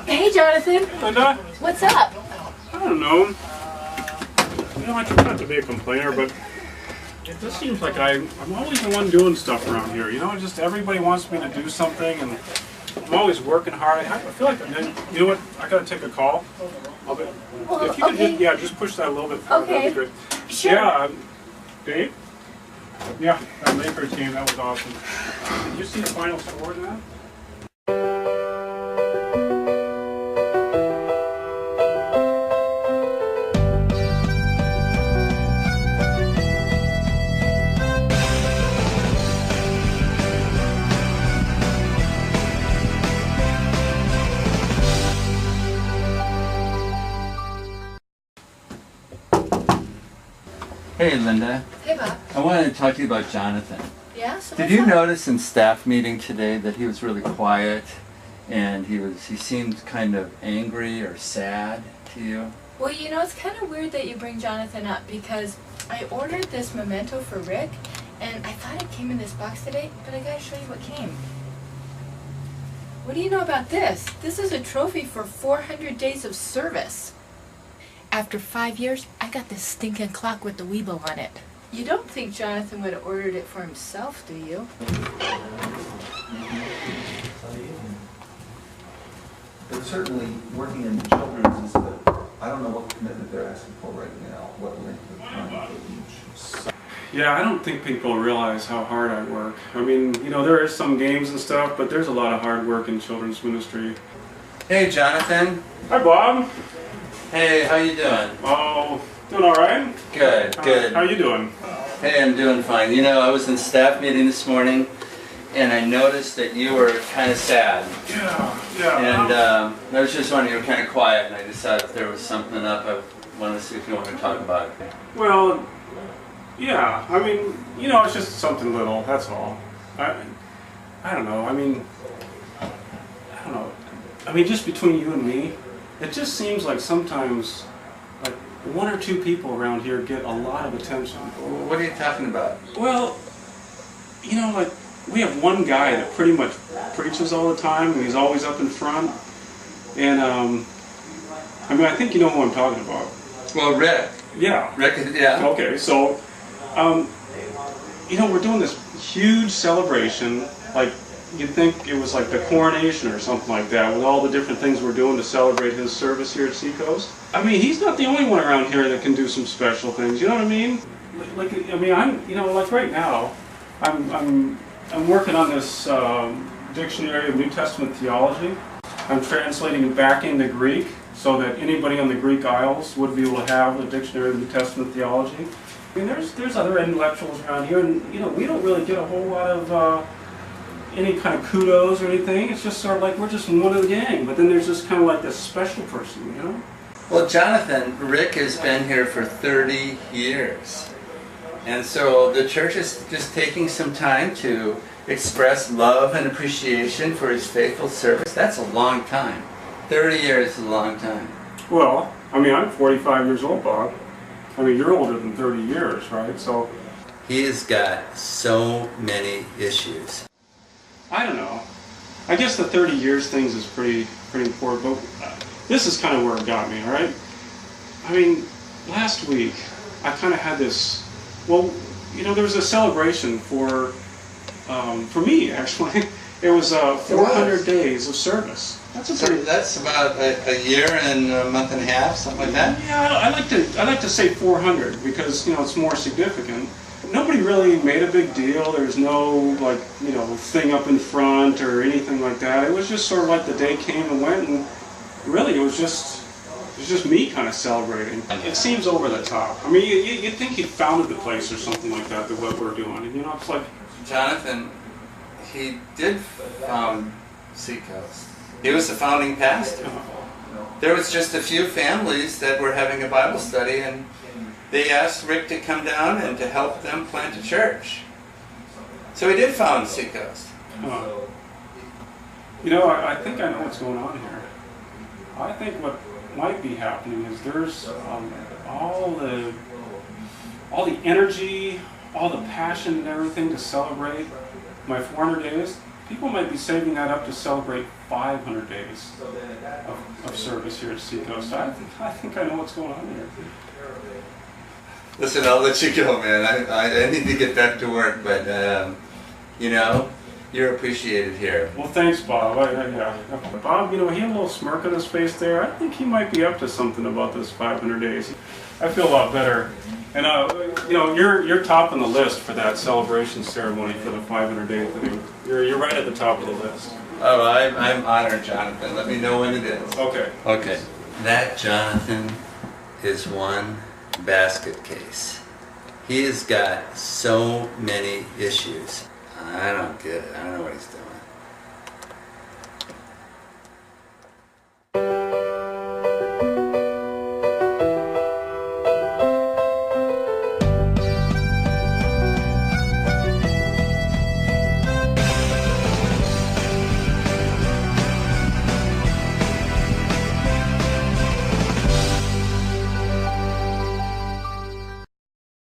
Hey, Jonathan. Linda? What's up? I don't know. You know, I try not to be a complainer, but it just seems like I'm always the one doing stuff around here. You know, just everybody wants me to do something, and I'm always working hard. I feel like, you know what? I gotta take a call. If you could just push that a little bit forward, that'd be great. Sure. Yeah, Dave? Yeah, that Lakers game, that was awesome. Did you see the final score in that? Hey, Linda. Hey, Bob. I wanted to talk to you about Jonathan. Yeah? So Did you notice in staff meeting today that he was really quiet and he seemed kind of angry or sad to you? Well, you know, it's kind of weird that you bring Jonathan up because I ordered this memento for Rick and I thought it came in this box today, but I gotta show you what came. What do you know about this? This is a trophy for 400 days of service. After 5 years, I got this stinking clock with the Weeble on it. You don't think Jonathan would have ordered it for himself, do you? But certainly, working in children's is the, I don't know what commitment they're asking for right now, what length of time they each. Yeah, I don't think people realize how hard I work. I mean, you know, there is some games and stuff, but there's a lot of hard work in children's ministry. Hey, Jonathan. Hi, Bob. Hey, how you doing? Oh, doing all right? Good, good. How you doing? Hey, I'm doing fine. You know, I was in staff meeting this morning and I noticed that you were kind of sad. Yeah. And I was just wondering, you were kind of quiet, and I decided if there was something up, I wanted to see if you wanted to talk about it. Well, yeah, I mean, you know, it's just something little, that's all. I don't know, I don't know. I mean, just between you and me, it just seems like sometimes, like, one or two people around here get a lot of attention. What are you talking about? Well, you know, like, we have one guy that pretty much preaches all the time, and he's always up in front. And, I mean, I think you know who I'm talking about. Well, Rick. Yeah. Rick, yeah. Okay, so, you know, we're doing this huge celebration, like, you'd think it was like the coronation or something like that, with all the different things we're doing to celebrate his service here at Seacoast. I mean, he's not the only one around here that can do some special things, you know what I mean? Like, I mean, you know, like right now, I'm working on this dictionary of New Testament theology. I'm translating it back into Greek so that anybody on the Greek Isles would be able to have a dictionary of New Testament theology. I mean, there's other intellectuals around here, and you know, we don't really get a whole lot of any kind of kudos or anything. It's just sort of like we're just one of the gang. But then there's just kind of like this special person, you know? Well, Jonathan, Rick has been here for 30 years. And so the church is just taking some time to express love and appreciation for his faithful service. That's a long time. 30 years is a long time. Well, I mean, I'm 45 years old, Bob. I mean, you're older than 30 years, right? So He has got so many issues. I don't know. I guess the 30 years things is pretty important, but this is kind of where it got me, all right? I mean, last week, I kind of had this, well, you know, there was a celebration for me, actually. It was 400 days of service. That's about a year and a month and a half, something like that? Yeah, I like to say 400 because, you know, it's more significant. Nobody really made a big deal. There's no, like, you know, thing up in front or anything like that. It was just sort of like the day came and went, and really it was just me kind of celebrating. It seems over the top. I mean, you'd think he founded the place or something like that, what we're doing. And, you know, it's like... Jonathan, he did found Seacoast. He was the founding pastor. There was just a few families that were having a Bible study, and they asked Rick to come down and to help them plant a church. So he did found Seacoast. You know, I think I know what's going on here. I think what might be happening is there's all the energy, all the passion and everything to celebrate. my 400 days, people might be saving that up to celebrate 500 days of service here at Seacoast. I think I know what's going on here. Listen, I'll let you go, man. I need to get back to work, but you know, you're appreciated here. Well, thanks, Bob. Yeah. Bob, you know, he had a little smirk on his face there. I think he might be up to something about this 500 days. I feel a lot better. And you know, you're top on the list for that celebration ceremony for the 500-day thing. You're right at the top of the list. Oh, I'm honored, Jonathan. Let me know when it is. Okay. Okay. That, Jonathan, is one basket case. He has got so many issues. I don't get it. I don't know what he's doing.